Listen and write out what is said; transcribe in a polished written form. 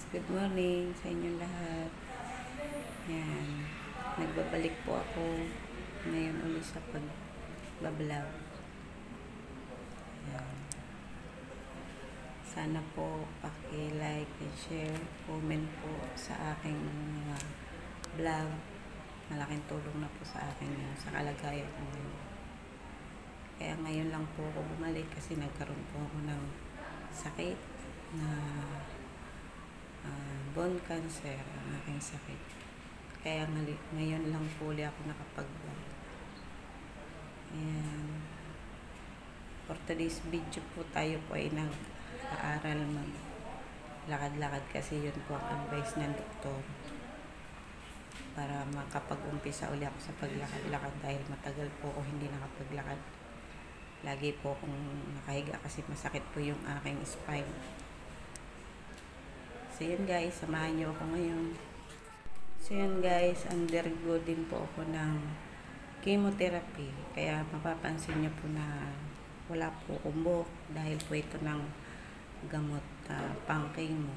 Good morning sa inyong lahat. Yan. Nagbabalik po ako ngayon ulit sa pag-vlog. Yan. Sana po paki-like and share, comment po sa aking mga vlog. Malaking tulong na po sa akin yun, sa kalagayan ko ngayon. Kaya ngayon lang po ako bumalik kasi nagkaroon po ako ng sakit na bone cancer, ang aking sakit. Kaya ngayon lang po ulit ako nakapag-vlog. Ayan. For today's video po, tayo po ay nag-aaral mag-lakad-lakad kasi yun po ang advice ng doktor. Para makapag-umpisa ulit ako sa paglakad-lakad dahil matagal po ako hindi nakapaglakad. Lagi po akong nakahiga kasi masakit po yung aking spine. So yun guys, samahan nyo ako ngayon. So yun guys, undergo din po ako ng chemotherapy. Kaya mapapansin nyo po na wala po akong buhok dahil po ito ng gamot pang chemo.